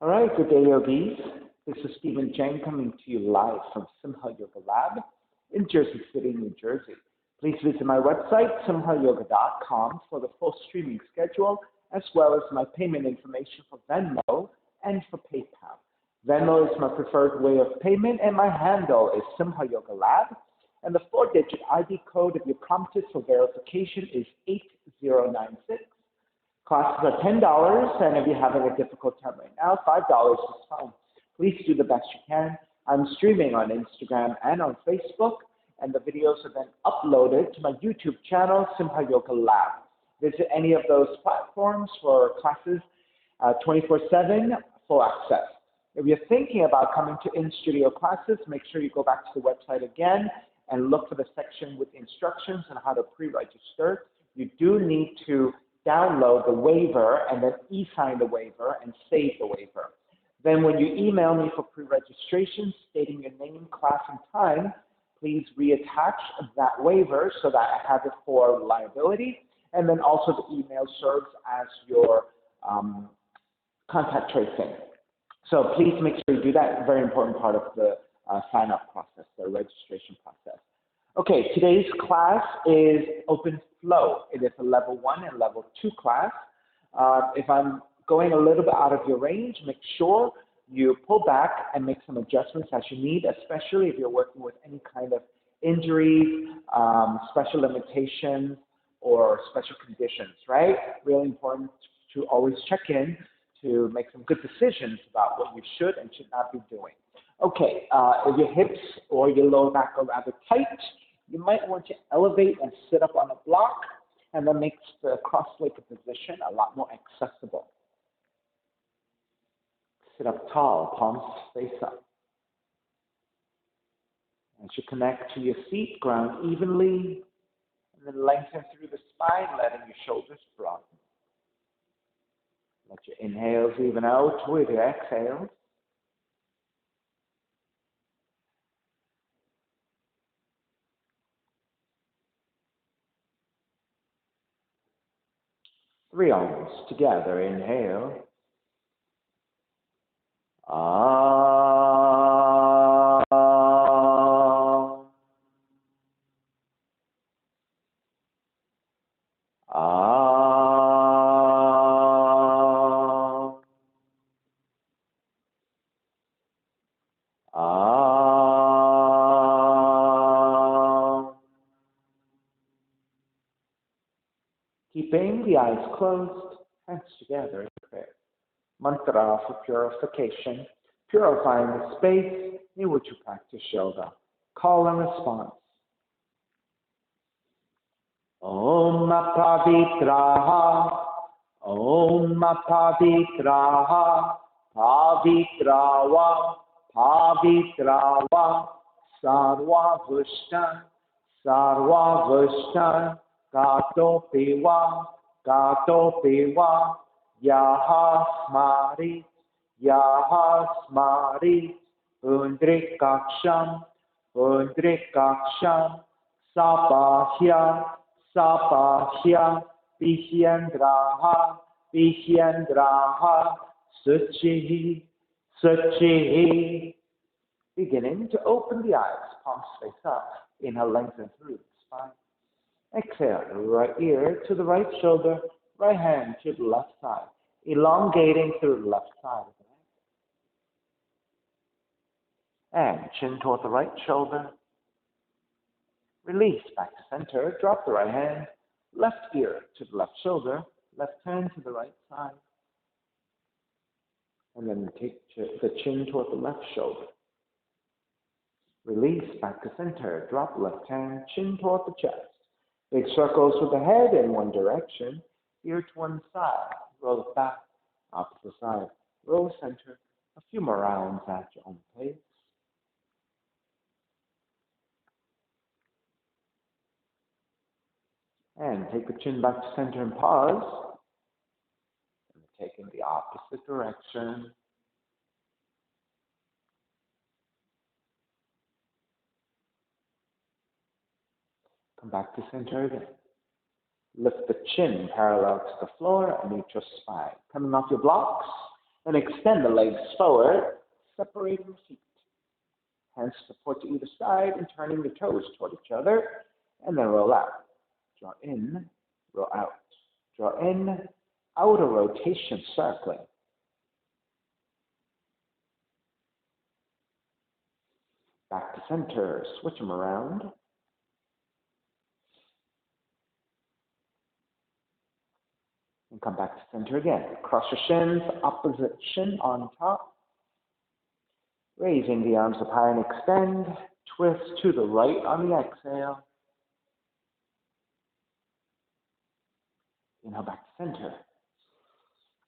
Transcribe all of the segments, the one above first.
All right, good day, yogis. This is Stephen Chang coming to you live from Simha Yoga Lab in Jersey City, New Jersey. Please visit my website, simhayoga.com, for the full streaming schedule, as well as my payment information for Venmo and for PayPal. Venmo is my preferred way of payment, and my handle is Simha Yoga Lab. And the four-digit ID code, if you're prompted for verification, is 8096. Classes are $10, and if you're having a difficult time right now, $5 is fine. Please do the best you can. I'm streaming on Instagram and on Facebook, and the videos are then uploaded to my YouTube channel, Simha Yoga Lab. Visit any of those platforms for classes 24/7, full access. If you're thinking about coming to in-studio classes, make sure you go back to the website again and look for the section with instructions on how to pre-register. You do need to download the waiver and then e-sign the waiver and save the waiver. Then when you email me for pre-registration stating your name, class, and time, please reattach that waiver so that I have it for liability. And then also the email serves as your contact tracing. So please make sure you do that. Very important part of the sign-up process, the registration process. Okay, today's class is Open Flow. It is a level 1 and level 2 class. If I'm going a little bit out of your range, make sure you pull back and make some adjustments as you need, especially if you're working with any kind of injuries, special limitations, or special conditions, right? Really important to always check in to make some good decisions about what you should and should not be doing. Okay, if your hips or your lower back are rather tight, you might want to elevate and sit up on a block, and that makes the cross-legged position a lot more accessible. Sit up tall, palms face up. As you connect to your seat, ground evenly, and then lengthen through the spine, letting your shoulders broaden. Let your inhales even out with your exhales. Three arms together. Inhale. Keeping the eyes closed, hands together in prayer. Mantra for purification, purifying the space in which you practice yoga. Call and response. Om Pavitraha, Om Pavitraha, Pavitrawa, Pavitrawa, Sarva Vushta, Sarva Vushta, Gato Piwa, Yaha Smari, Undrikaksham, Sapahya, Vihyandraha, Suchihi. Beginning to open the eyes, palms face up. Inhale, lengthen through the spine. Exhale, right ear to the right shoulder, right hand to the left side, elongating through the left side of the neck. And chin toward the right shoulder. Release back to center, drop the right hand, left ear to the left shoulder, left hand to the right side. And then take the chin toward the left shoulder. Release back to center, drop left hand, chin toward the chest. Big circles with the head in one direction, ear to one side, roll it back, opposite side, roll center, a few more rounds at your own pace. And take the chin back to center and pause. And take in the opposite direction. Come back to center again. Lift the chin parallel to the floor and neutral spine. Coming off your blocks, And extend the legs forward, separating the feet. Hands support to either side and turning the toes toward each other. And then roll out. Draw in, roll out. Draw in, outer rotation, circling. Back to center, switch them around. And come back to center again. Cross your shins, opposite shin on top. Raising the arms up high and extend. Twist to the right on the exhale. Inhale back to center.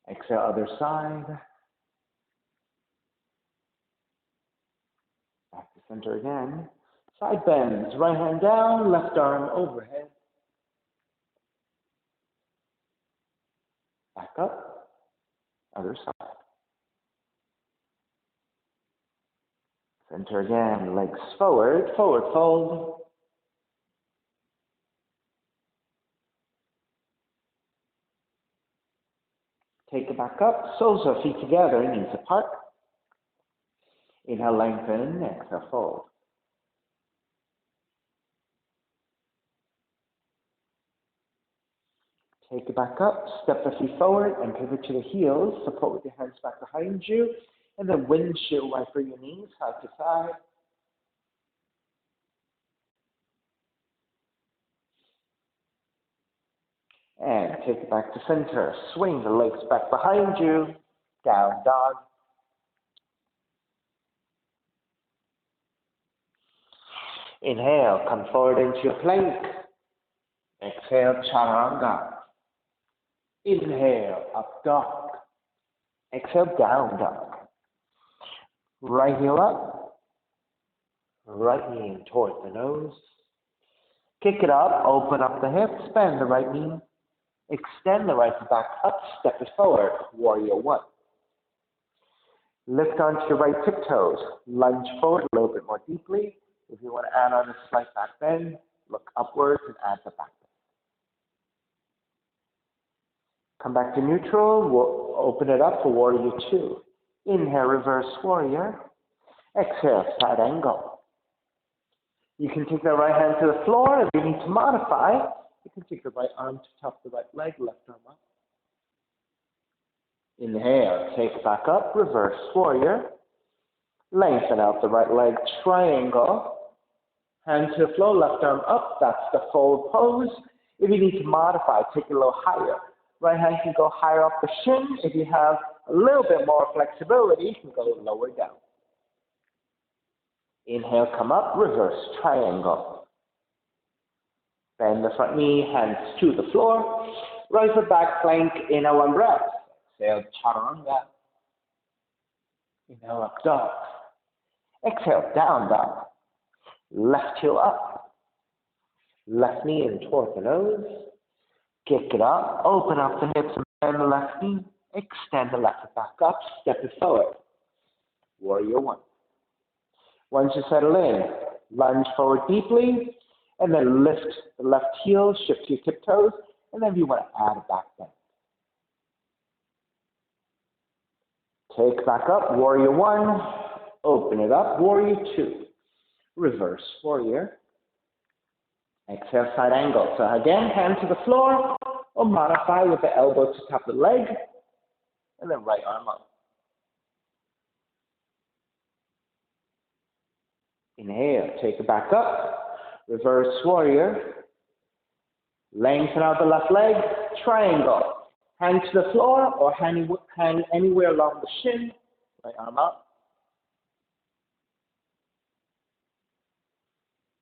Exhale, other side. Back to center again. Side bends, right hand down, left arm overhead. Back up, other side. Center again, legs forward, forward fold. Take it back up, soles of feet together, knees apart. Inhale, lengthen, exhale, fold. Take it back up, step the feet forward and pivot to the heels. Support with your hands back behind you. And then windshield wiper your knees, side to side. And take it back to center. Swing the legs back behind you. Down dog. Inhale, come forward into your plank. Exhale, chaturanga. Inhale, up dog. Exhale, down dog. Right heel up. Right knee in toward the nose. Kick it up, open up the hips, bend the right knee. Extend the right foot back up, step it forward, warrior one. Lift onto your right tiptoes, lunge forward a little bit more deeply. If you want to add on a slight back bend, look upwards and add the back bend. Come back to neutral, we'll open it up for warrior two. Inhale, reverse warrior. Exhale, side angle. You can take the right hand to the floor. If you need to modify, you can take the right arm to top the right leg, left arm up. Inhale, take back up, reverse warrior. Lengthen out the right leg, triangle. Hand to the floor, left arm up. That's the forward pose. If you need to modify, take it a little higher. Right hand can go higher up the shin. If you have a little bit more flexibility, you can go lower down. Inhale, come up, reverse triangle. Bend the front knee, hands to the floor. Right foot back, plank, inhale, one breath. Exhale, chaturanga. Inhale, up dog. Exhale, down dog. Left heel up. Left knee in toward the nose. Kick it up, open up the hips and bend the left knee. Extend the left foot back up, step it forward. Warrior one. Once you settle in, lunge forward deeply, and then lift the left heel, shift your tiptoes, and then you want to add a back bend. Take back up, warrior one, open it up, warrior two, reverse warrior, exhale, side angle. So again, hand to the floor, or modify with the elbow to top the leg, and then right arm up. Inhale, take it back up, reverse warrior, lengthen out the left leg, triangle. Hand to the floor or hang anywhere along the shin, right arm up.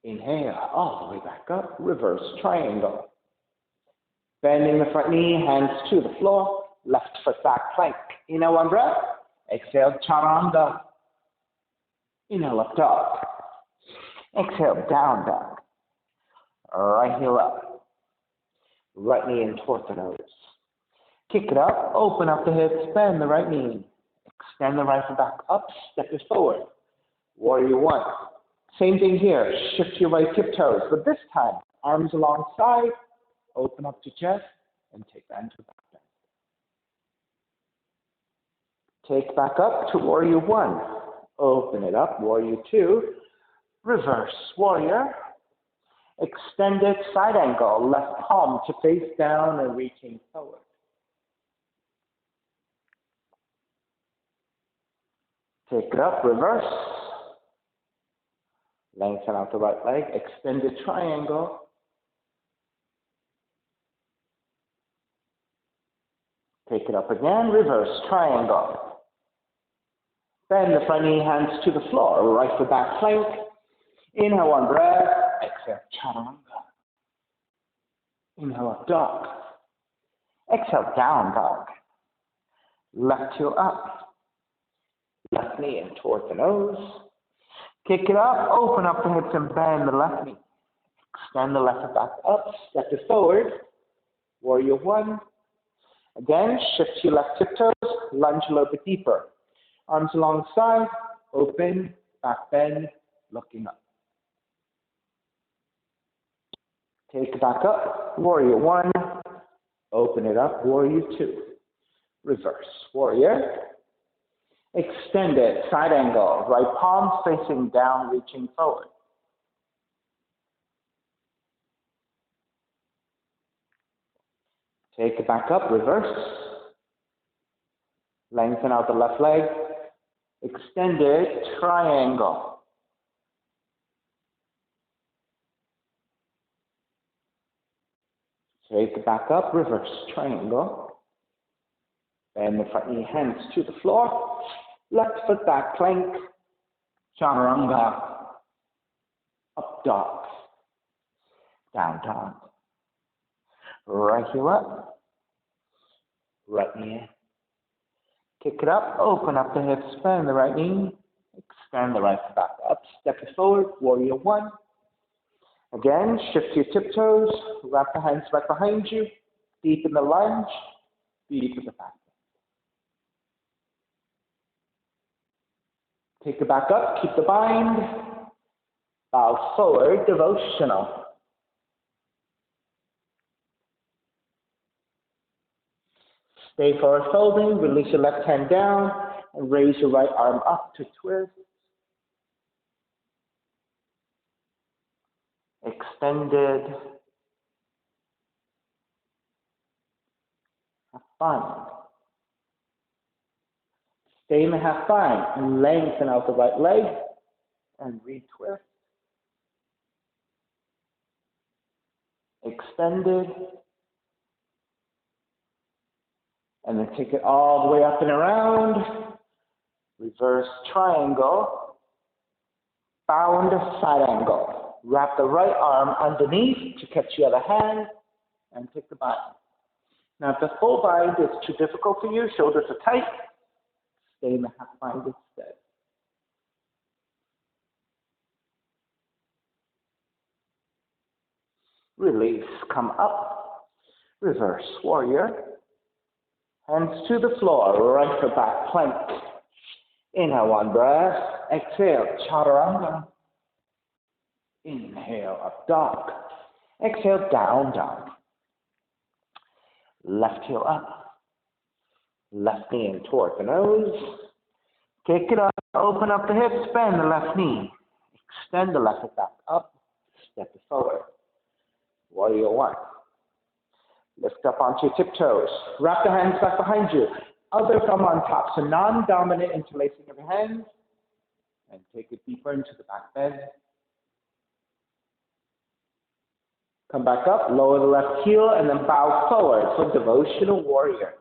Inhale, all the way back up, reverse triangle. Bending the front knee, hands to the floor, left foot back plank. Inhale, one breath. Exhale, chaturanga. Inhale, up dog. Exhale, down dog. Right heel up. Right knee in toward the nose. Kick it up, open up the hips, bend the right knee. Extend the right foot back up, step it forward. Warrior one. Same thing here, shift your right tiptoes, but this time, arms alongside, open up to chest, and take that into the back bend. Take back up to warrior one. Open it up, warrior two. Reverse warrior. Extended side angle, left palm to face down and reaching forward. Take it up, reverse. Lengthen out the right leg, extended triangle. Take it up again, reverse triangle. Bend the front knee, hands to the floor, right foot back plank. Inhale, one breath. Exhale, chaturanga. Inhale, up dog. Exhale, down dog. Left heel up. Left knee in towards the nose. Kick it up, open up the hips and bend the left knee. Extend the left foot back up, step it forward. Warrior one. Again, shift to your left tiptoes, lunge a little bit deeper. Arms alongside, open, back bend, looking up. Take it back up, warrior one. Open it up, warrior two. Reverse, warrior. Extend it, side angle, right palm facing down, reaching forward. Take it back up, reverse. Lengthen out the left leg. Extended triangle. Take it back up, reverse triangle. Bend the front knee, hands to the floor. Left foot back plank. Chaturanga. Up dog. Down dog. Right heel up. Right knee. Kick it up, open up the hips, bend the right knee. Extend the right foot back up. Step it forward, warrior one. Again, shift your tiptoes. Wrap the hands right behind you. Deepen the lunge. Deepen the back. Take it back up, keep the bind. Bow forward, devotional. Stay forward folding, release your left hand down, and raise your right arm up to twist. Extended. Half bind. Stay in the half bind and lengthen out the right leg and retwist. Extended. And then take it all the way up and around. Reverse triangle. Bound side angle. Wrap the right arm underneath to catch the other hand and take the bind. Now, if the full bind is too difficult for you, shoulders are tight, stay in the half bind instead. Release, come up, reverse warrior. Hands to the floor, right foot back plank. Inhale, one breath. Exhale, chaturanga. Inhale, up dog. Exhale, down dog. Left heel up. Left knee in toward the nose. Kick it up, open up the hips, bend the left knee. Extend the left foot back up. Step it forward. Warrior one. Lift up onto your tiptoes. Wrap the hands back behind you. Other thumb on top. So non-dominant interlacing of your hands. And take it deeper into the back bend. Come back up, lower the left heel, and then bow forward for devotional warrior.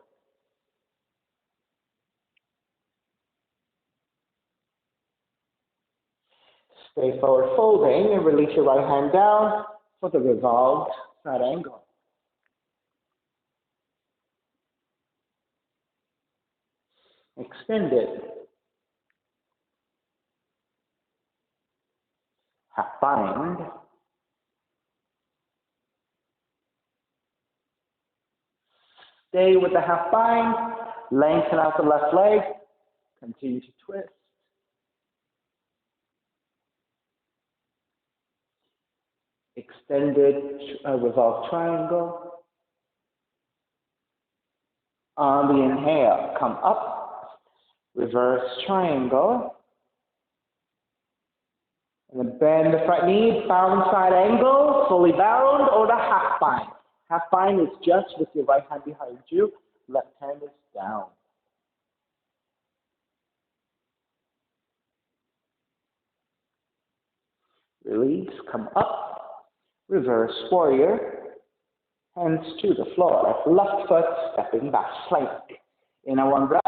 Stay forward folding and release your right hand down for the revolved side angle. Extend it. Half bind. Stay with the half bind. Lengthen out the left leg. Continue to twist. Extended revolved triangle. On the inhale, come up. reverse triangle, and then bend the front knee, bound side angle, fully bound, or the half bind. Half bind is just with your right hand behind you, left hand is down. Release, come up, reverse warrior, hands to the floor, left foot stepping back, plank. Inhale, one breath,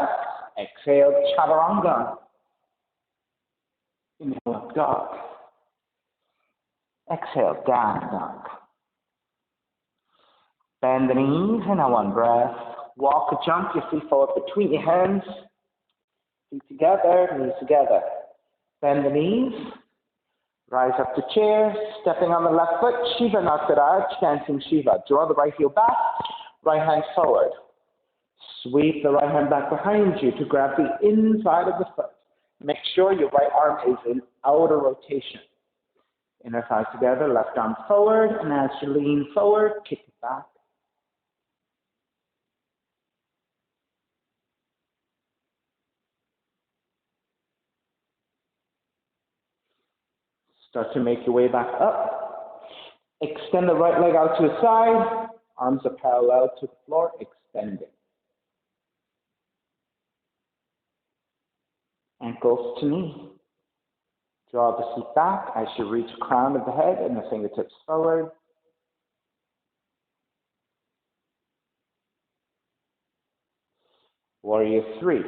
exhale, chaturanga. Inhale, up dog. Exhale, down dog. Bend the knees, inhale, one breath. Walk or jump your feet forward between your hands. Feet together, knees together. Bend the knees. Rise up to chair, stepping on the left foot, Shiva Nataraj, dancing Shiva. Draw the right heel back, right hand forward. Sweep the right hand back behind you to grab the inside of the foot. Make sure your right arm is in outer rotation. Inner thighs together, left arm forward, and as you lean forward, kick it back. Start to make your way back up. Extend the right leg out to the side. Arms are parallel to the floor, extending. Ankles to knee. Draw the seat back as you reach the crown of the head and the fingertips forward. Warrior 3.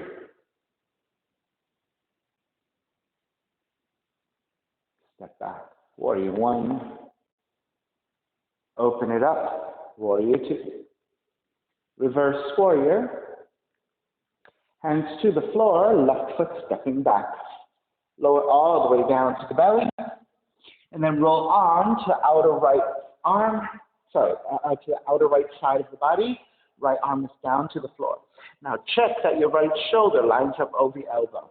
Step back. Warrior 1. Open it up. Warrior 2. Reverse warrior. Hands to the floor, left foot stepping back. Lower all the way down to the belly. And then roll on to outer right arm, to the outer right side of the body. Right arm is down to the floor. Now check that your right shoulder lines up over the elbow.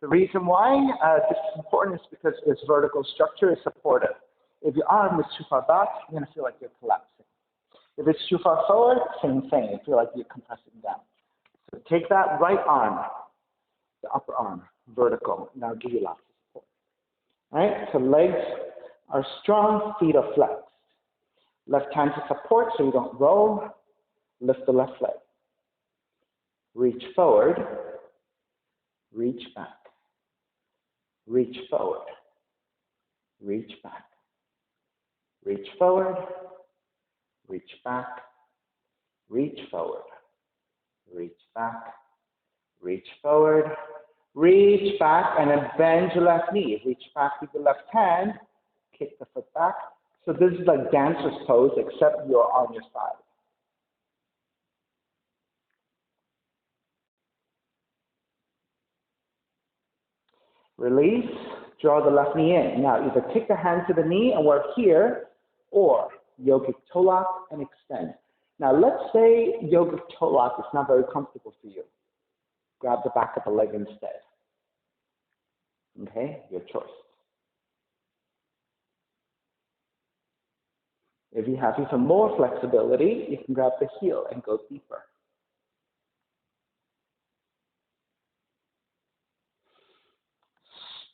The reason why this is important is because this vertical structure is supportive. If your arm is too far back, you're going to feel like you're collapsing. If it's too far forward, same thing. You feel like you're compressing down. So take that right arm, the upper arm, vertical. Now give you lots of support. All right, so legs are strong, feet are flexed. Left hand to support so you don't roll. Lift the left leg. Reach forward, reach back. Reach forward, reach back. Reach forward, reach back. Reach forward, reach back. Reach forward, reach back, and then bend your left knee. Reach back with the left hand, kick the foot back. So this is like dancer's pose, except you're on your side. Release, draw the left knee in. Now either kick the hand to the knee and work here, or yogic toe lock and extend. Now let's say yogic toe lock is not very comfortable for you. Grab the back of the leg instead. Okay, your choice. If you have even more flexibility, you can grab the heel and go deeper.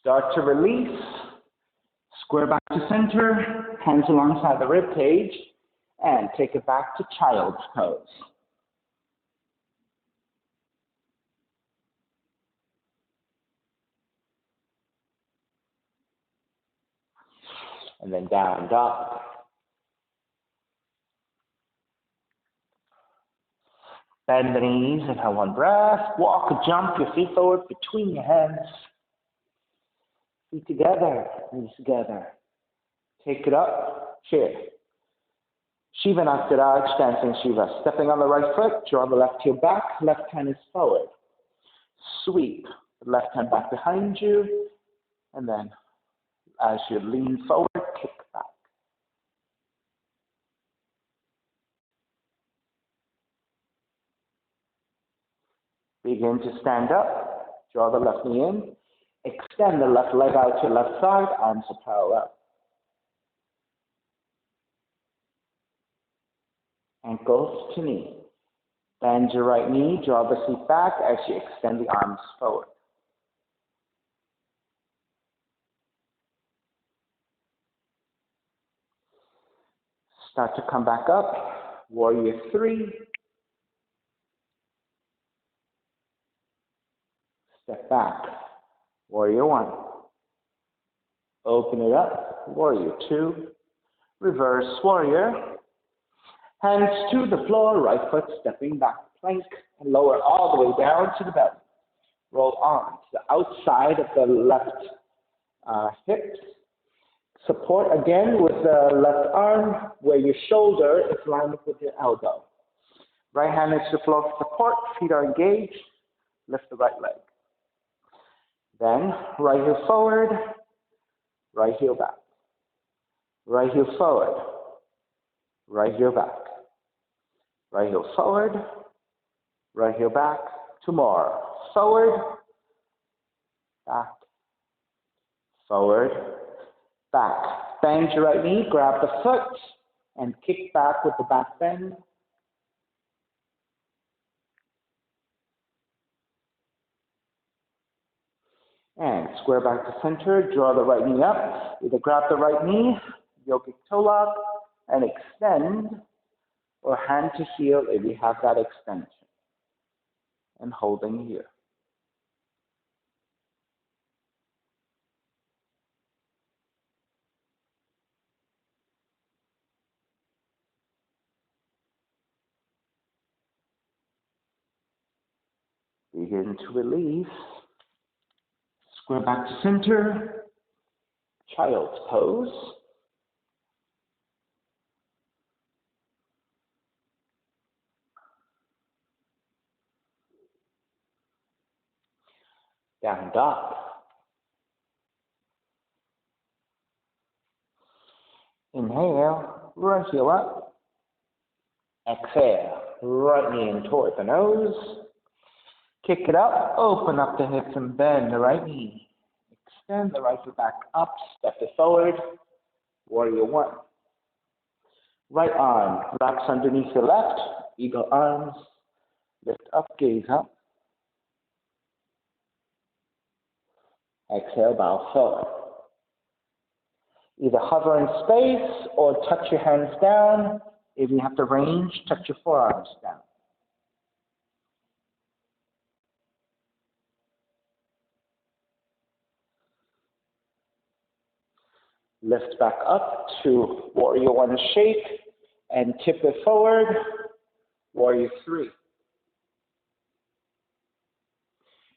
Start to release. Square back to center, hands alongside the rib cage, and take it back to child's pose. And then down dog. Bend the knees and have one breath. Walk or jump your feet forward between your hands. Feet together, knees together. Take it up, chair. Shiva Nataraj, dancing Shiva. Stepping on the right foot, draw the left heel back, left hand is forward. Sweep the left hand back behind you, and then as you lean forward, kick back. Begin to stand up, draw the left knee in, extend the left leg out to left side, arms are parallel. Ankles to knee. Bend your right knee, draw the seat back as you extend the arms forward. Start to come back up. Warrior 3. Step back. Warrior 1. Open it up. Warrior 2. Reverse warrior. Hands to the floor. Right foot stepping back. Plank. And lower all the way down to the belly. Roll on to the outside of the left hips. Support again with the left arm where your shoulder is lined up with your elbow. Right hand is to the floor for support. Feet are engaged. Lift the right leg. Then right heel forward. Right heel back. Right heel forward. Right heel back. Right heel forward. Right heel back. Two more. Forward. Back. Forward. Back. Bend your right knee. Grab the foot and kick back with the back bend. And square back to center. Draw the right knee up. Either grab the right knee, yogic toe lock, and extend, or hand to heel if you have that extension. And holding here. Begin to release. Square back to center. Child's pose. Down dog. Inhale, right heel up. Exhale, right knee in toward the nose. Kick it up, open up the hips and bend the right knee. Extend the right foot back up, step it forward. Warrior 1. Right arm wraps underneath the left. Eagle arms. Lift up, gaze up. Exhale, bow forward. Either hover in space or touch your hands down. If you have the range, touch your forearms down. Lift back up to Warrior 1 shape and tip it forward. Warrior 3.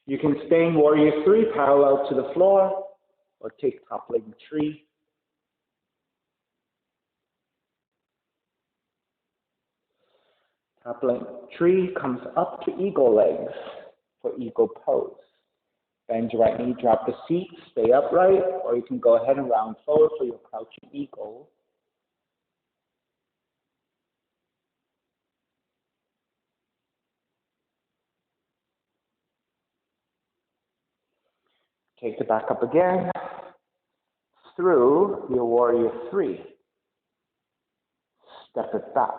You can stay in Warrior 3 parallel to the floor or take toppling tree. Toppling tree comes up to eagle legs for eagle pose. Bend your right knee, drop the seat, stay upright, or you can go ahead and round forward for your crouching eagle. Take it back up again through your Warrior 3. Step it back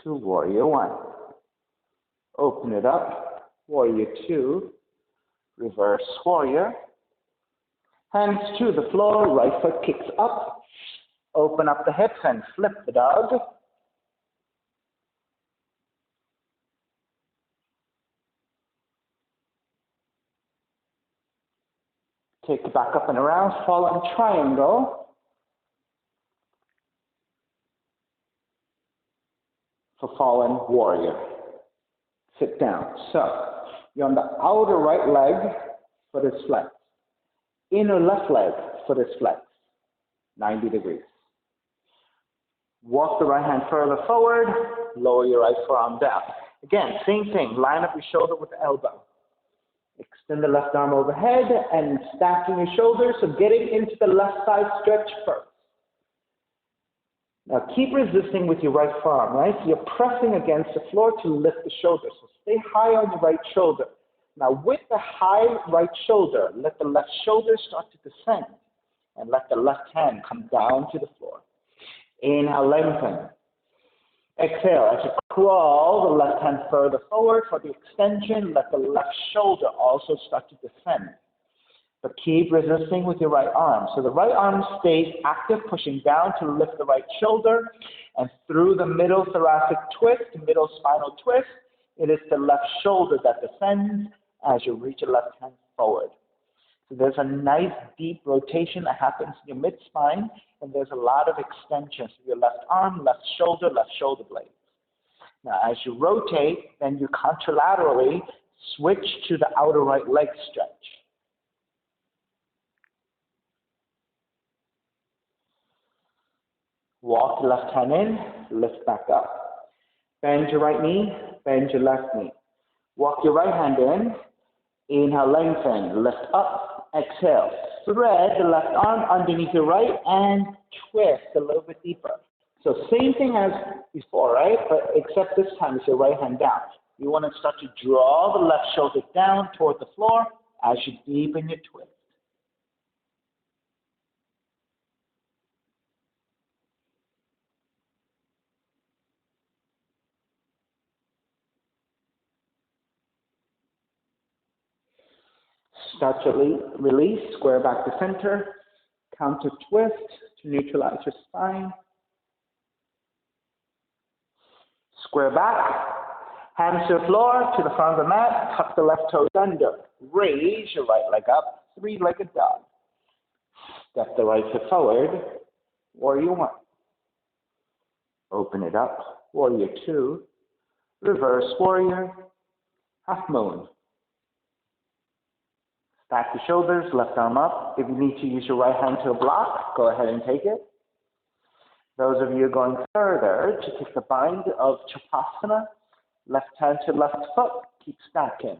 to Warrior 1. Open it up, Warrior 2. Reverse warrior. Hands to the floor, right foot kicks up. Open up the hips and flip the dog. Take it back up and around, fallen triangle. For fallen warrior. Sit down. So, you're on the outer right leg, foot is flexed. Inner left leg, foot is flexed. 90 degrees. Walk the right hand further forward, lower your right forearm down. Again, same thing, line up your shoulder with the elbow. Extend the left arm overhead and stacking your shoulders, so getting into the left side stretch first. Now keep resisting with your right forearm, right? So you're pressing against the floor to lift the shoulder. So stay high on your right shoulder. Now with the high right shoulder, let the left shoulder start to descend and let the left hand come down to the floor. Inhale, lengthen. Exhale, as you crawl the left hand further forward for the extension, let the left shoulder also start to descend. but keep resisting with your right arm. So the right arm stays active, pushing down to lift the right shoulder, and through the middle thoracic twist, middle spinal twist, it is the left shoulder that descends as you reach your left hand forward. So there's a nice deep rotation that happens in your mid-spine, and there's a lot of extensions of your left arm, left shoulder blade. Now, as you rotate, then you contralaterally switch to the outer right leg stretch. Walk the left hand in, lift back up. Bend your right knee, bend your left knee. Walk your right hand in, inhale, lengthen, lift up, exhale. Thread the left arm underneath your right and twist a little bit deeper. So same thing as before, right? But except this time it's your right hand down. You want to start to draw the left shoulder down toward the floor as you deepen your twist. Start to release, square back to center, counter twist to neutralize your spine. Square back, hands to the floor, to the front of the mat, tuck the left toes under. Raise your right leg up, three-legged dog. Step the right foot forward, warrior one. Open it up, warrior two. Reverse warrior, half moon. Stack the shoulders, left arm up. If you need to use your right hand to block, go ahead and take it. Those of you going further to take the bind of Chapasana, left hand to left foot, keep stacking.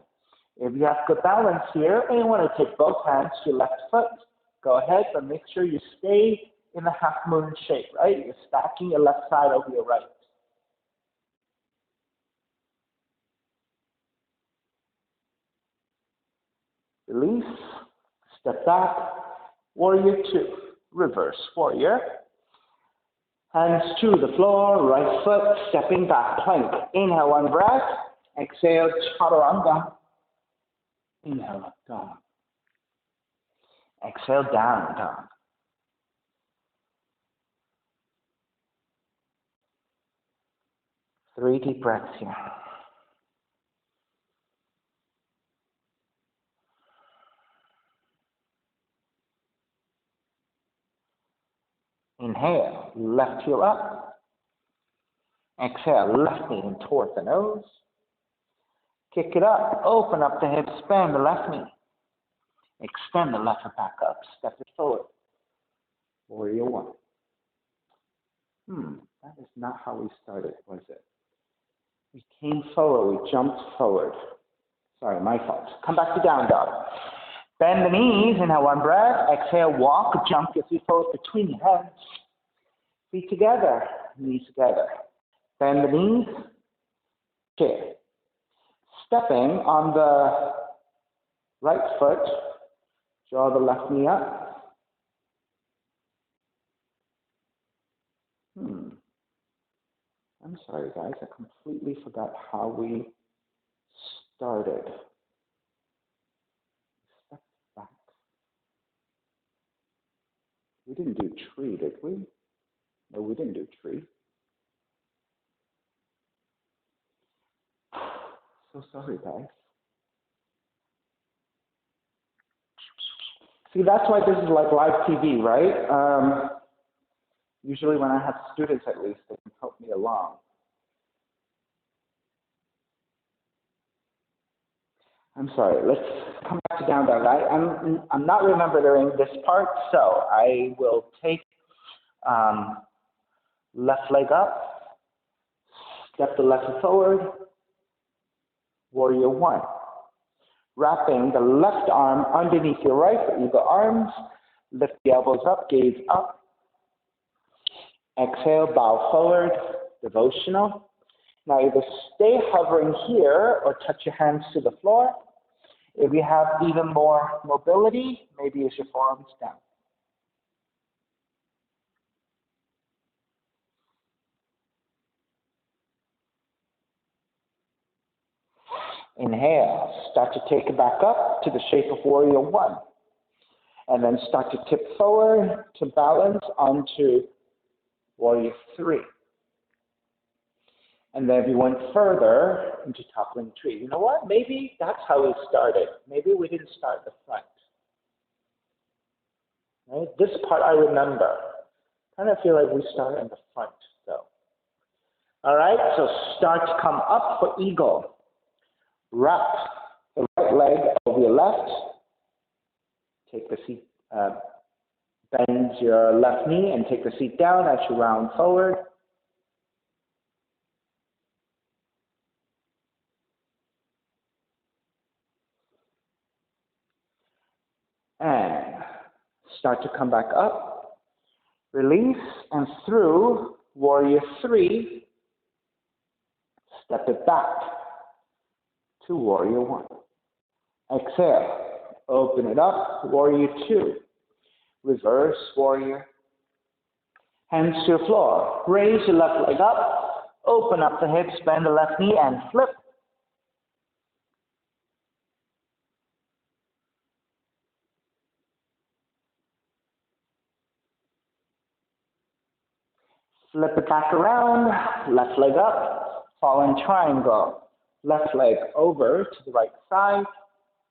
If you have good balance here and you want to take both hands to your left foot, go ahead, but make sure you stay in the half moon shape, right? You're stacking your left side over your right. Release, step back, warrior two, reverse warrior. Hands to the floor, right foot, stepping back, plank. Inhale, one breath. Exhale, chaturanga. Inhale, up, dog. Exhale, down, dog. Three deep breaths here. Inhale, left heel up. Exhale, left knee in towards the nose. Kick it up, open up the hips, bend the left knee. Extend the left foot back up, step it forward. Warrior one. That is not how we started, was it? We came forward, we jumped forward. Sorry, my fault. Come back to down dog. Bend the knees, inhale, one breath. Exhale, walk, jump your feet forward between your hands. Feet together, knees together. Bend the knees, chair. Stepping on the right foot, draw the left knee up. I'm sorry, guys. I completely forgot how we started. Step back. We didn't do tree, did we? No, we didn't do tree. So sorry, guys. See, that's why this is like live TV, right? Usually when I have students, at least, they can help me along. I'm sorry, let's come back to down dog. I'm not remembering this part, so I will take left leg up, step the left foot forward, warrior one. Wrapping the left arm underneath your right for eagle arms, lift the elbows up, gaze up. Exhale, bow forward, devotional. Now either stay hovering here or touch your hands to the floor. If you have even more mobility, maybe use your forearms down. Inhale, start to take it back up to the shape of warrior one. And then start to tip forward to balance onto warrior three. And then we went further into toppling tree. You know what? Maybe that's how we started. Maybe we didn't start the front. Right? This part I remember. Kind of feel like we started in the front, though. All right, so start to come up for eagle. Wrap the right leg over your left. Take the seat, bend your left knee and take the seat down as you round forward. And start to come back up. Release and through warrior three, step it back to warrior one. Exhale, open it up, warrior two. Reverse warrior. Hands to the floor. Raise your left leg up, open up the hips, bend the left knee and flip. Flip it back around, left leg up, fallen triangle. Left leg over to the right side,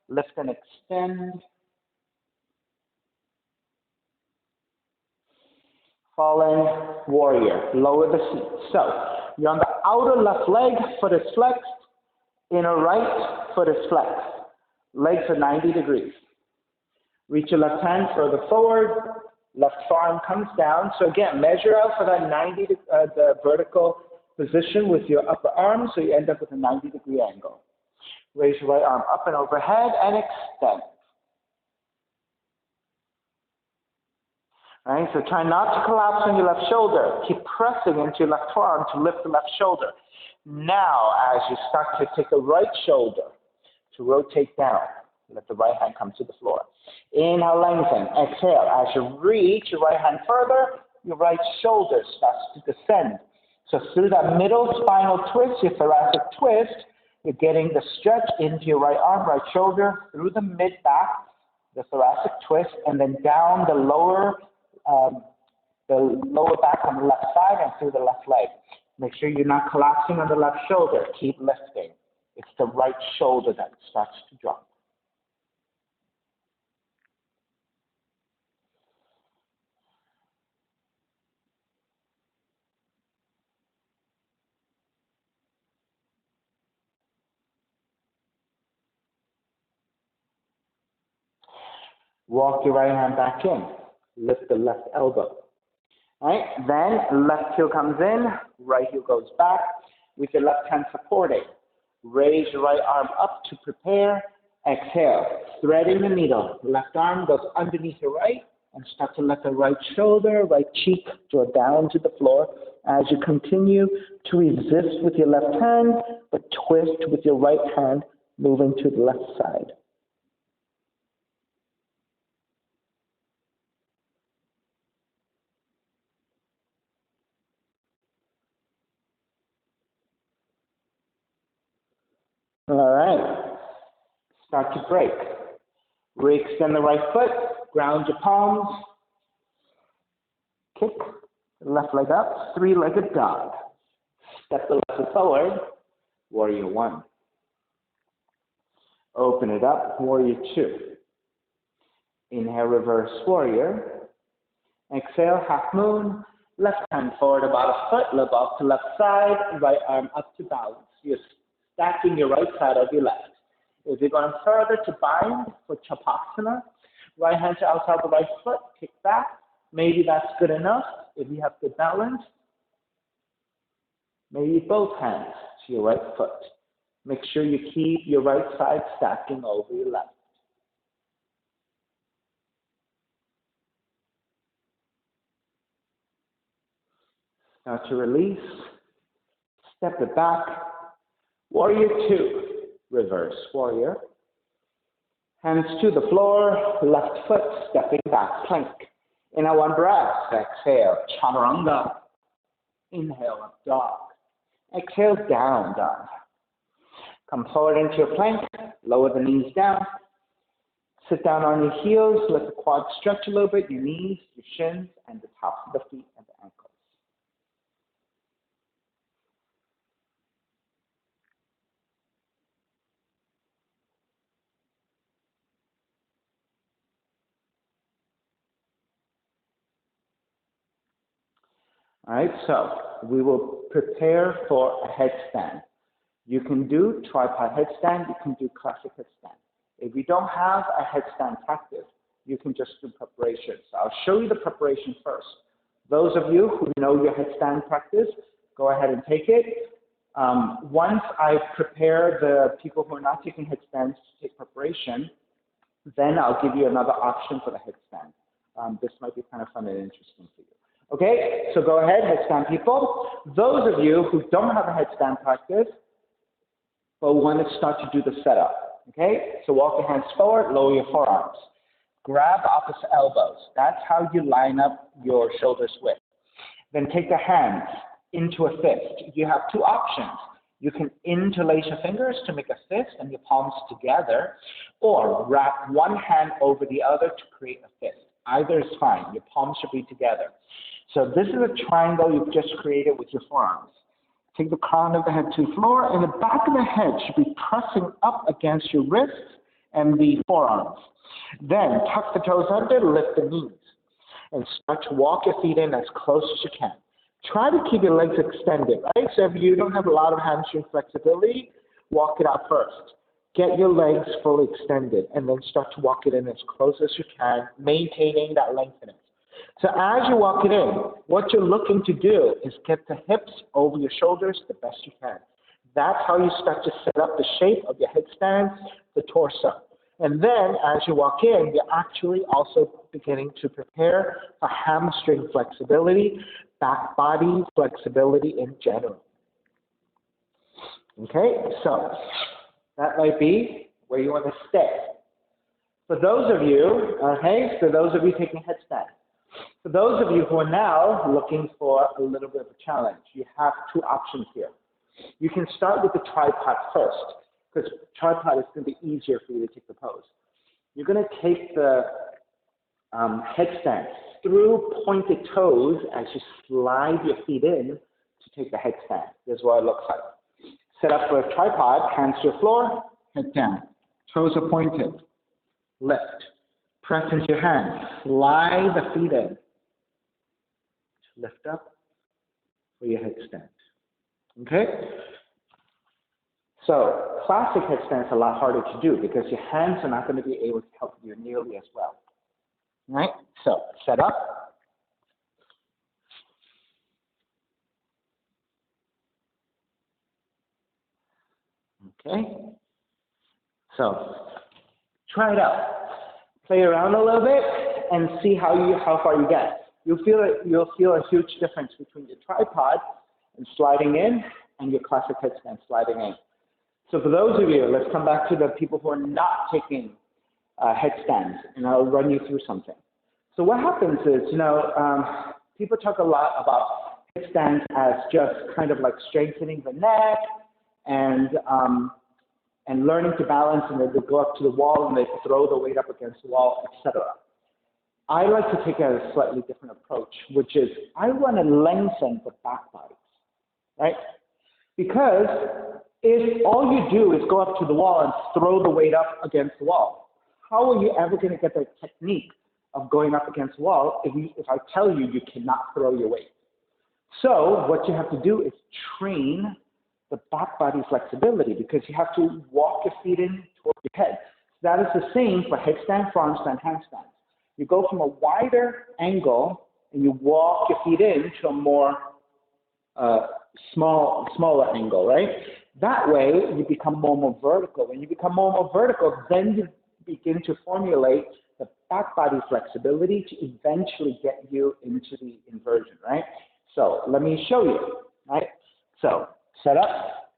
lift and extend. Fallen warrior, lower the seat. So, you're on the outer left leg, foot is flexed, inner right, foot is flexed. Legs are 90 degrees. Reach your left hand further forward, left forearm comes down. So again, measure out for that the vertical position with your upper arm, so you end up with a 90-degree angle. Raise your right arm up and overhead and extend. All right, so try not to collapse on your left shoulder. Keep pressing into your left forearm to lift the left shoulder. Now, as you start to take a right shoulder to rotate down, let the right hand come to the floor. Inhale, lengthen. Exhale. As you reach your right hand further, your right shoulder starts to descend. So through that middle spinal twist, your thoracic twist, you're getting the stretch into your right arm, right shoulder, through the mid-back, the thoracic twist, and then down the lower back on the left side and through the left leg. Make sure you're not collapsing on the left shoulder. Keep lifting. It's the right shoulder that starts to drop. Walk your right hand back in. Lift the left elbow. All right, then left heel comes in, right heel goes back with your left hand supporting. Raise your right arm up to prepare. Exhale, threading the needle. Left arm goes underneath your right and start to let the right shoulder, right cheek draw down to the floor as you continue to resist with your left hand, but twist with your right hand, moving to the left side. All right, start to break. Re-extend the right foot, ground your palms, kick the left leg up, three-legged dog. Step the left foot forward, warrior one. Open it up, warrior two. Inhale, reverse warrior. Exhale, half moon. Left hand forward about a foot, look off to left side, right arm up to balance. You're stacking your right side of your left. If you're going further to bind for Chapasana, right hand to outside the right foot, kick back. Maybe that's good enough. If you have good balance, maybe both hands to your right foot. Make sure you keep your right side stacking over your left. Now to release, step it back. Warrior two, reverse warrior. Hands to the floor, left foot stepping back, plank. Inhale, one breath. Exhale, chaturanga. Inhale, up dog. Exhale, down dog. Come forward into your plank. Lower the knees down. Sit down on your heels, let the quads stretch a little bit, your knees, your shins, and the tops of the feet and the ankles. All right, so we will prepare for a headstand. You can do tripod headstand, you can do classic headstand. If you don't have a headstand practice, you can just do preparation. So I'll show you the preparation first. Those of you who know your headstand practice, go ahead and take it. Once I prepare the people who are not taking headstands to take preparation, then I'll give you another option for the headstand. This might be kind of fun and interesting for you. Okay, so go ahead, headstand people. Those of you who don't have a headstand practice, but want to start to do the setup. Okay, so walk your hands forward, lower your forearms. Grab opposite elbows. That's how you line up your shoulders width. Then take the hands into a fist. You have two options. You can interlace your fingers to make a fist and your palms together, or wrap one hand over the other to create a fist. Either is fine. Your palms should be together. So this is a triangle you've just created with your forearms. Take the crown of the head to the floor, and the back of the head should be pressing up against your wrists and the forearms. Then tuck the toes under, lift the knees, and start to walk your feet in as close as you can. Try to keep your legs extended, right? So if you don't have a lot of hamstring flexibility, walk it out first. Get your legs fully extended, and then start to walk it in as close as you can, maintaining that lengthening. So as you walk it in, what you're looking to do is get the hips over your shoulders the best you can. That's how you start to set up the shape of your headstand, the torso. And then as you walk in, you're actually also beginning to prepare for hamstring flexibility, back body flexibility in general. Okay, so that might be where you want to stay. For those of you, taking a headstand. For those of you who are now looking for a little bit of a challenge, you have two options here. You can start with the tripod first, because tripod is going to be easier for you to take the pose. You're going to take the headstand through pointed toes as you slide your feet in to take the headstand. This is what it looks like. Set up for a tripod, hands to the floor, head down. Toes are pointed. Lift. Press into your hands. Slide the feet in. Lift up for your headstand. Okay? So classic headstand is a lot harder to do because your hands are not going to be able to help you nearly as well. All right? So set up. Okay? So try it out. Play around a little bit and see how far you get. You'll feel a huge difference between your tripod and sliding in and your classic headstand sliding in. So for those of you, let's come back to the people who are not taking headstands, and I'll run you through something. So what happens is, people talk a lot about headstands as just kind of like strengthening the neck and learning to balance, and then they go up to the wall and they throw the weight up against the wall, etc. I like to take a slightly different approach, which is I want to lengthen the back bodies, right? Because if all you do is go up to the wall and throw the weight up against the wall, how are you ever going to get the technique of going up against the wall if I tell you you cannot throw your weight? So what you have to do is train the back body flexibility, because you have to walk your feet in toward your head. That is the same for headstand, forearm stand, handstand. You go from a wider angle and you walk your feet in to a more smaller angle, right? That way you become more vertical. When you become more vertical, then you begin to formulate the back body flexibility to eventually get you into the inversion, right? So let me show you, right? So set up,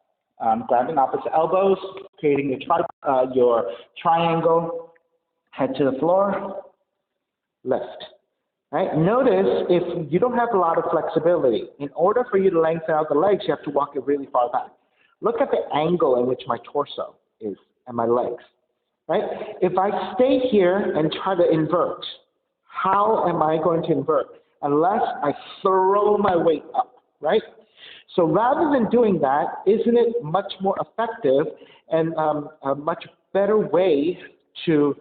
grabbing opposite elbows, creating your triangle, head to the floor, lift. Right? Notice if you don't have a lot of flexibility, in order for you to lengthen out the legs, you have to walk it really far back. Look at the angle in which my torso is and my legs. right? If I stay here and try to invert, how am I going to invert? Unless I throw my weight up, right? So rather than doing that, isn't it much more effective and a much better way to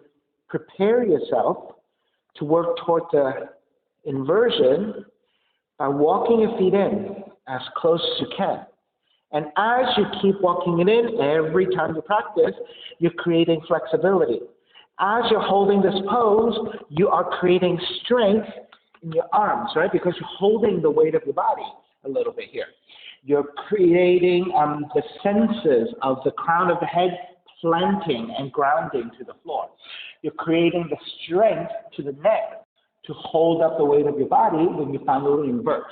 prepare yourself to work toward the inversion by walking your feet in as close as you can? And as you keep walking it in, every time you practice, you're creating flexibility. As you're holding this pose, you are creating strength in your arms, right? Because you're holding the weight of your body a little bit here. You're creating the senses of the crown of the head planting and grounding to the floor. You're creating the strength to the neck to hold up the weight of your body when you finally invert.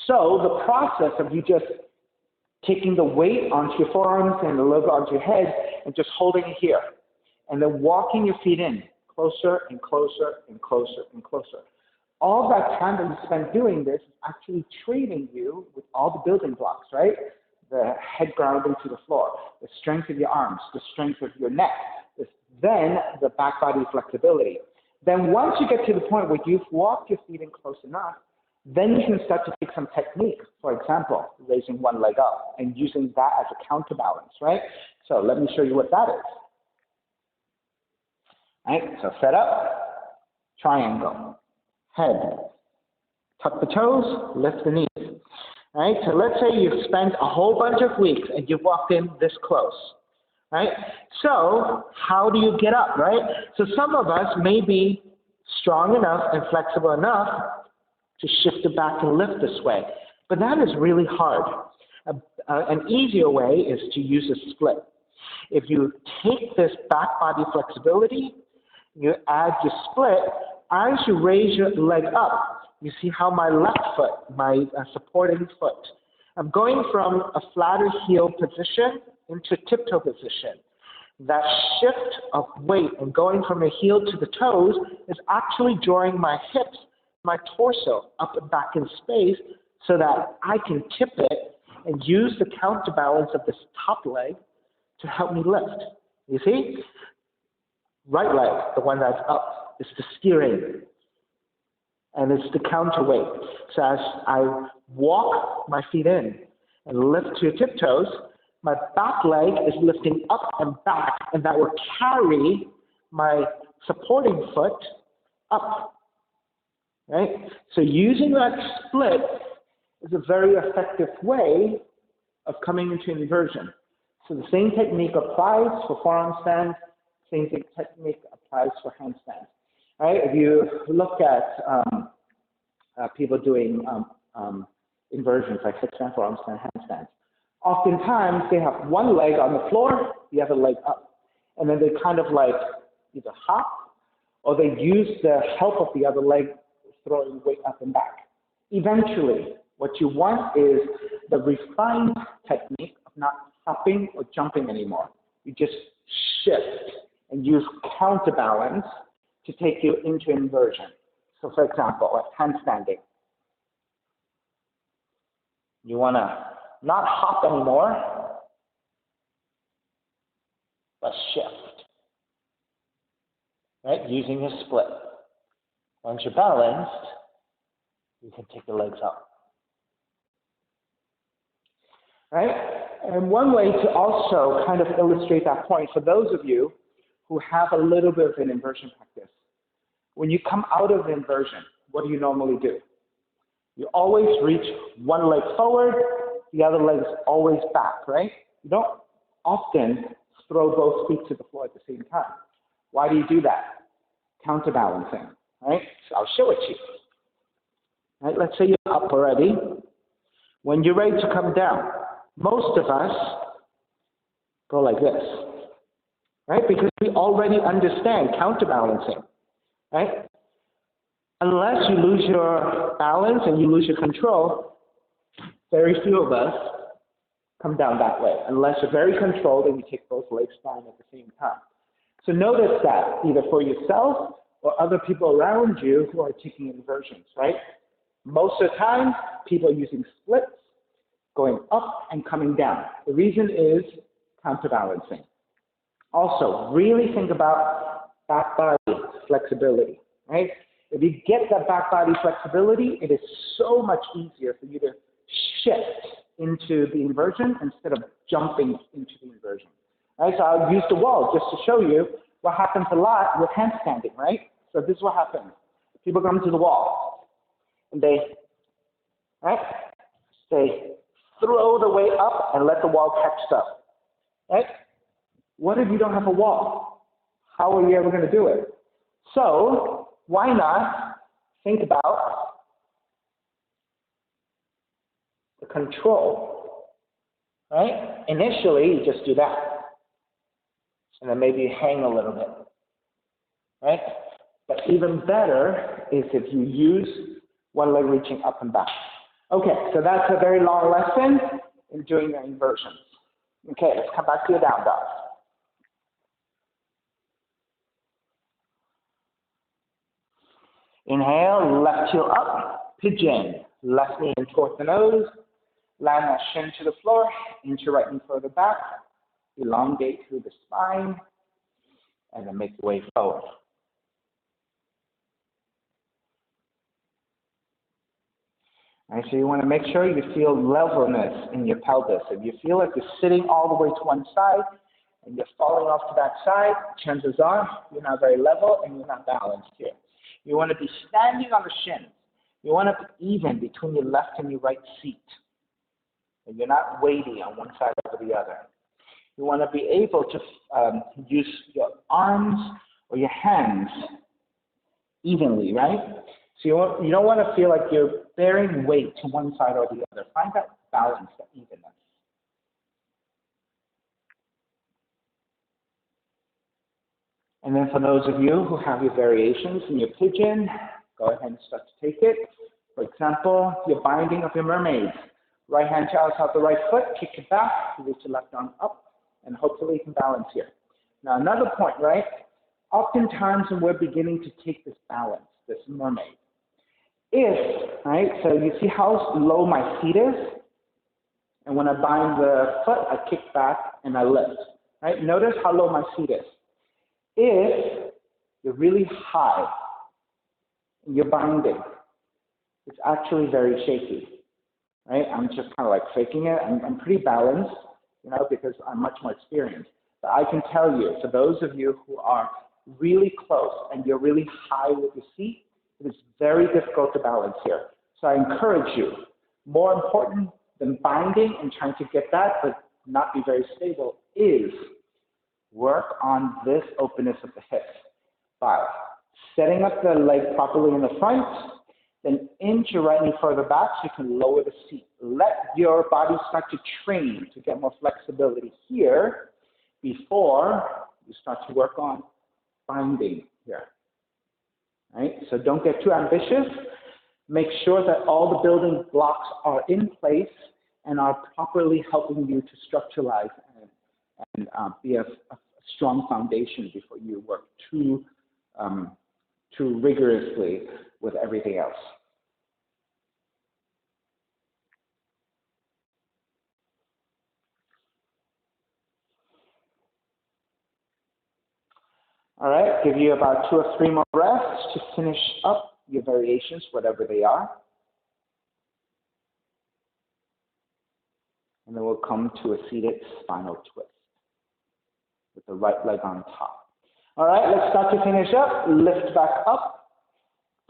So the process of you just taking the weight onto your forearms and a little bit onto your head and just holding it here, and then walking your feet in closer and closer and closer and closer. All that time that you spend doing this is actually training you with all the building blocks, right? The head grounding to the floor, the strength of your arms, the strength of your neck, then the back body flexibility. Then once you get to the point where you've walked your feet in close enough, then you can start to take some technique. For example, raising one leg up and using that as a counterbalance, right? So let me show you what that is. All right, so set up, triangle, head, tuck the toes, lift the knees. All right, so let's say you've spent a whole bunch of weeks and you've walked in this close. Right? So how do you get up, right? So some of us may be strong enough and flexible enough to shift it back and lift this way. But that is really hard. An easier way is to use a split. If you take this back body flexibility, you add your split, as you raise your leg up, you see how my left foot, my supporting foot, I'm going from a flatter heel position into tiptoe position. That shift of weight and going from the heel to the toes is actually drawing my hips, my torso up and back in space so that I can tip it and use the counterbalance of this top leg to help me lift. You see? Right leg, the one that's up, is the steering. And it's the counterweight. So as I walk my feet in and lift to your tiptoes, my back leg is lifting up and back, and that will carry my supporting foot up, right? So using that split is a very effective way of coming into an inversion. So the same technique applies for forearm stands, same technique applies for handstands, right? If you look at people doing inversions like headstand, forearm stand, handstands, oftentimes they have one leg on the floor, the other leg up. And then they kind of like either hop or they use the help of the other leg throwing weight up and back. Eventually, what you want is the refined technique of not hopping or jumping anymore. You just shift and use counterbalance to take you into inversion. So for example, like handstanding. You want to not hop anymore, but shift, right? Using a split. Once you're balanced, you can take your legs up, right? And one way to also kind of illustrate that point, for those of you who have a little bit of an inversion practice, when you come out of inversion, what do you normally do? You always reach one leg forward, the other leg is always back, right? You don't often throw both feet to the floor at the same time. Why do you do that? Counterbalancing, right? So I'll show it to you. Right? Let's say you're up already. When you're ready to come down, most of us go like this, right? Because we already understand counterbalancing, right? Unless you lose your balance and you lose your control, very few of us come down that way. Unless you're very controlled and you take both legs down at the same time. So notice that either for yourself or other people around you who are taking inversions, right? Most of the time, people are using splits, going up and coming down. The reason is counterbalancing. Also, really think about back body flexibility, right? If you get that back body flexibility, it is so much easier for you to shift into the inversion instead of jumping into the inversion. Right? So I'll use the wall just to show you what happens a lot with handstanding, right? So this is what happens. People come to the wall and they throw the weight up and let the wall catch stuff, right? What if you don't have a wall? How are you ever going to do it? So why not think about the control, right? Initially, you just do that. And then maybe you hang a little bit, right? But even better is if you use one leg reaching up and back. Okay, so that's a very long lesson in doing your inversions. Okay, let's come back to your down dog. Inhale, left heel up, pigeon. Left knee in towards the nose. Land that shin to the floor, inch your right knee further back. Elongate through the spine, and then make your way forward. All right, so you want to make sure you feel levelness in your pelvis. If you feel like you're sitting all the way to one side and you're falling off to that side, chances are you're not very level and you're not balanced here. You want to be standing on the shins. You want to be even between your left and your right seat. And you're not weighty on one side over the other. You want to be able to use your arms or your hands evenly, right? So you don't want to feel like you're bearing weight to one side or the other. Find that balance, that evenness. And then for those of you who have your variations in your pigeon, go ahead and start to take it. For example, your binding of your mermaid. Right hand to outside the right foot, kick it back, reach your left arm up, and hopefully you can balance here. Now another point, right? Oftentimes when we're beginning to take this balance, this mermaid, right, so you see how low my feet is? And when I bind the foot, I kick back and I lift, right? Notice how low my feet is. If you're really high and you're binding, it's actually very shaky. Right? I'm just kind of like faking it. I'm pretty balanced, because I'm much more experienced. But I can tell you, for those of you who are really close and you're really high with your seat, it is very difficult to balance here. So I encourage you, more important than binding and trying to get that but not be very stable is work on this openness of the hips by setting up the leg properly in the front, then inch your right knee further back so you can lower the seat. Let your body start to train to get more flexibility here before you start to work on binding here. Right? So don't get too ambitious. Make sure that all the building blocks are in place and are properly helping you to structuralize and be a strong foundation before you work too rigorously with everything else. All right, give you about 2 or 3 more breaths to finish up your variations, whatever they are. And then we'll come to a seated spinal twist with the right leg on top. All right, let's start to finish up. Lift back up.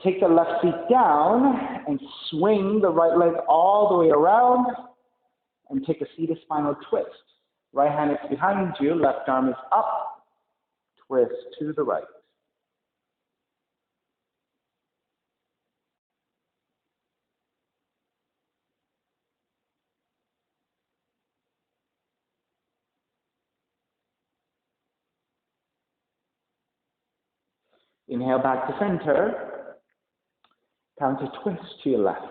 Take the left feet down and swing the right leg all the way around and take a seated spinal twist. Right hand is behind you, left arm is up, twist to the right. Inhale back to center. Counter twist to your left.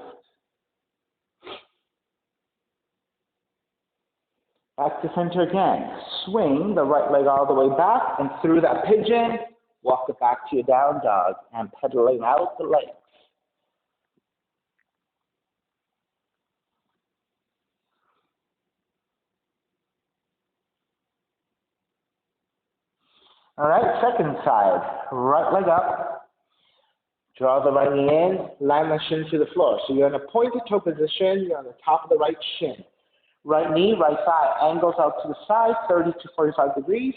Back to center again. Swing the right leg all the way back and through that pigeon, walk it back to your down dog and pedaling out the legs. All right, second side. Right leg up. Draw the right knee in. Land the shin to the floor. So you're in a pointed toe position. You're on the top of the right shin. Right knee, right thigh angles out to the side, 30 to 45 degrees.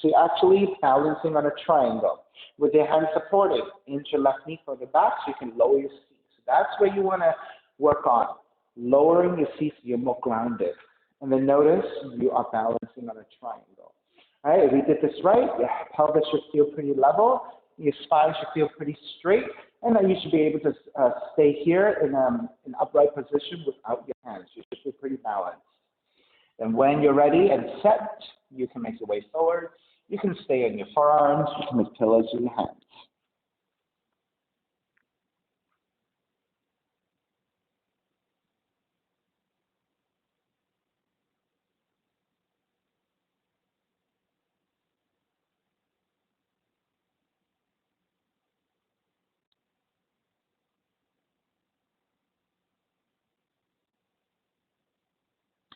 So you're actually balancing on a triangle with your hands supported. Inch your left knee further back so you can lower your seat. So that's where you want to work on, lowering your seat so you're more grounded. And then notice you are balancing on a triangle. All right, if you did this right, your pelvis should feel pretty level, your spine should feel pretty straight, and then you should be able to stay here in an upright position without your hands. You should feel pretty balanced. And when you're ready and set, you can make your way forward. You can stay on your forearms. You can make pillows in your hands.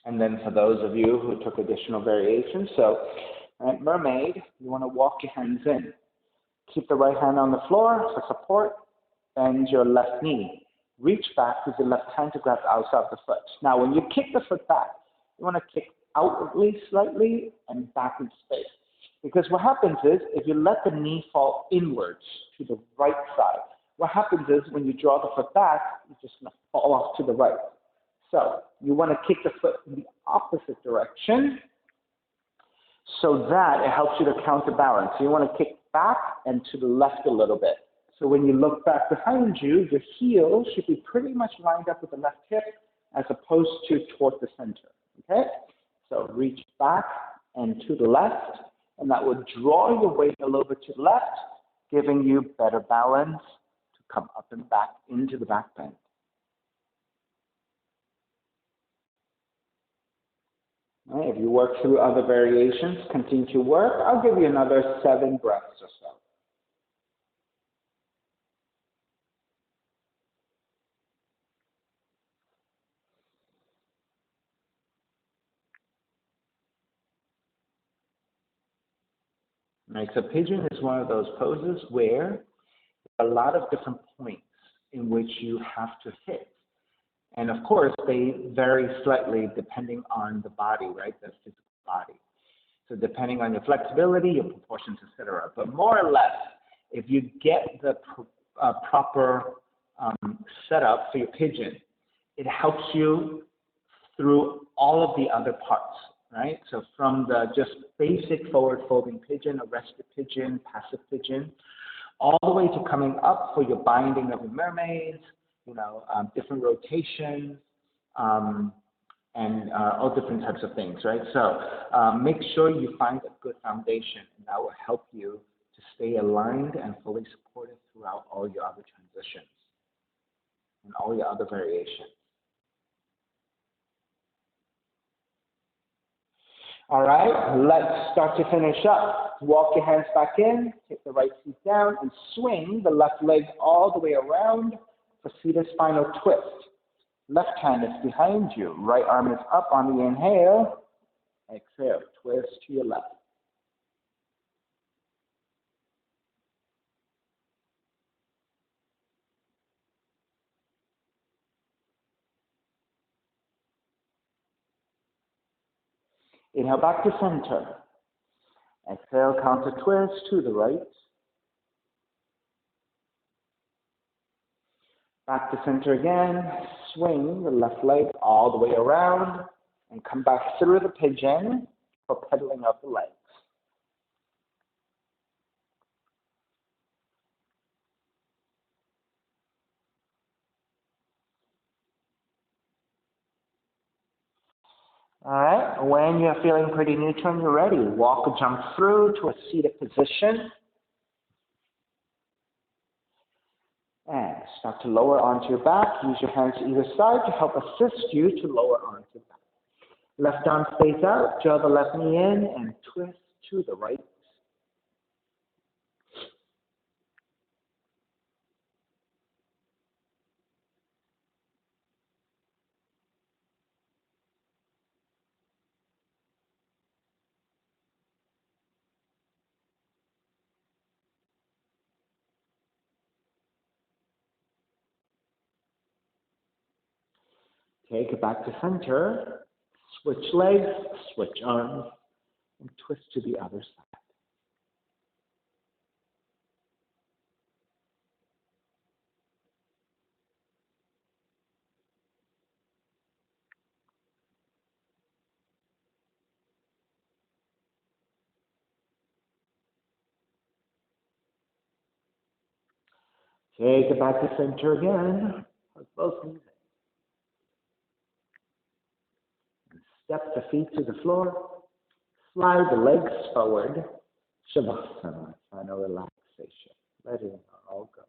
And then for those of you who took additional variations, so mermaid, you want to walk your hands in. Keep the right hand on the floor for support. Bend your left knee. Reach back with your left hand to grab the outside of the foot. Now, when you kick the foot back, you want to kick outwardly slightly and back in space. Because what happens is, if you let the knee fall inwards to the right side, what happens is when you draw the foot back, you're just going to fall off to the right. So you want to kick the foot in the opposite direction so that it helps you to counterbalance. So you want to kick back and to the left a little bit. So when you look back behind you, your heel should be pretty much lined up with the left hip as opposed to toward the center. Okay? So reach back and to the left, and that will draw your weight a little bit to the left, giving you better balance to come up and back into the back bend. All right, if you work through other variations, continue to work. I'll give you another 7 breaths or so. Right, so pigeon is one of those poses where there are a lot of different points in which you have to hit. And of course, they vary slightly depending on the body, right, the physical body. So depending on your flexibility, your proportions, etc. But more or less, if you get the proper setup for your pigeon, it helps you through all of the other parts, right? So from the just basic forward folding pigeon, arrested pigeon, passive pigeon, all the way to coming up for your binding of the mermaids, different rotations, and all different types of things, right? So make sure you find a good foundation, and that will help you to stay aligned and fully supported throughout all your other transitions and all your other variations. All right, let's start to finish up. Walk your hands back in, take the right feet down, and swing the left leg all the way around for seated spinal twist. Left hand is behind you. Right arm is up on the inhale. Exhale, twist to your left. Inhale back to center. Exhale, counter twist to the right. Back to center again. Swing the left leg all the way around and come back through the pigeon for pedaling up the legs. All right, when you're feeling pretty neutral and you're ready, walk or jump through to a seated position. And start to lower onto your back. Use your hands to either side to help assist you to lower onto your back. Left arm stays out, draw the left knee in, and twist to the right. Take it back to center. Switch legs, switch arms, and twist to the other side. Take it back to center again. Hug both knees in. Step the feet to the floor. Slide the legs forward. Shavasana, final relaxation. Let it all go.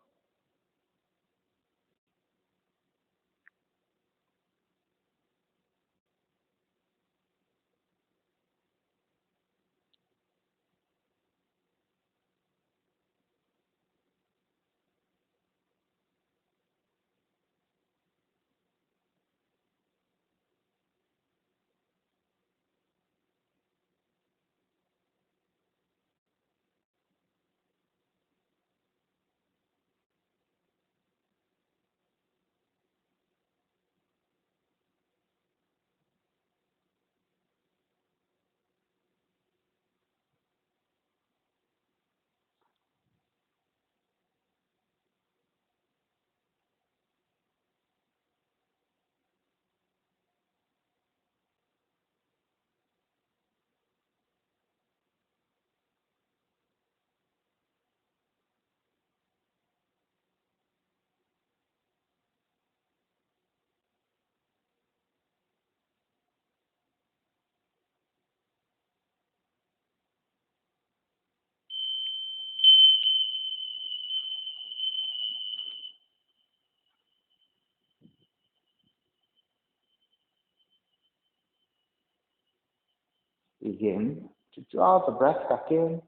Begin to draw the breath back in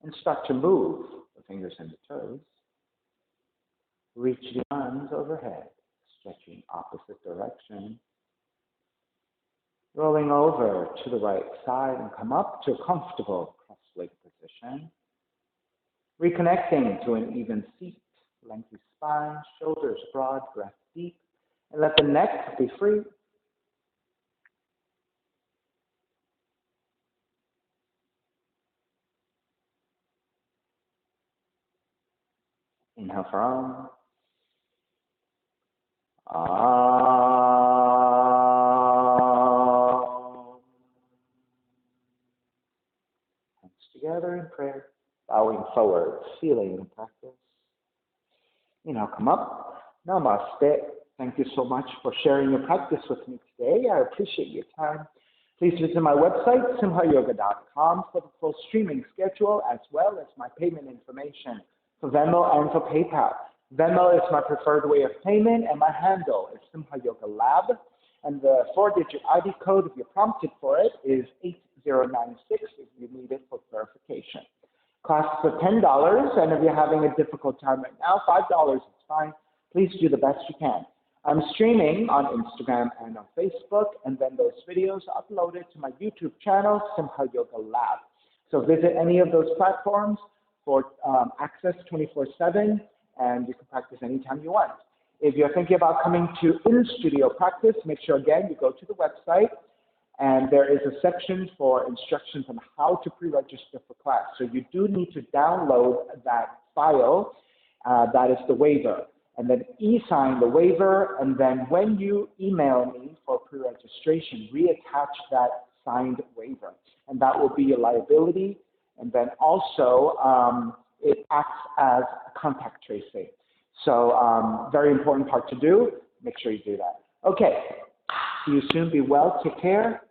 and start to move the fingers and the toes. Reach the arms overhead, stretching opposite direction. Rolling over to the right side and come up to a comfortable cross-leg position. Reconnecting to an even seat, lengthy spine, shoulders broad, breath deep, and let the neck be free. Inhale for Om. Hands together in prayer, bowing forward, feeling the practice. Inhale, come up. Namaste. Thank you so much for sharing your practice with me today. I appreciate your time. Please visit my website, simhayoga.com, for the full streaming schedule, as well as my payment information for Venmo and for PayPal. Venmo is my preferred way of payment, and my handle is Simha Yoga Lab. And the 4-digit ID code, if you're prompted for it, is 8096 if you need it for verification. Costs are $10, and if you're having a difficult time right now, $5 is fine. Please do the best you can. I'm streaming on Instagram and on Facebook, and then those videos are uploaded to my YouTube channel, Simha Yoga Lab. So visit any of those platforms for access 24/7, and you can practice anytime you want. If you're thinking about coming to in-studio practice, make sure, again, you go to the website, and there is a section for instructions on how to pre-register for class. So you do need to download that file, that is the waiver, and then e-sign the waiver, and then when you email me for pre-registration, reattach that signed waiver, and that will be your liability. And then also, it acts as a contact tracing. So very important part to do. Make sure you do that. Okay, see you soon. Be well. Take care.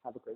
Have a great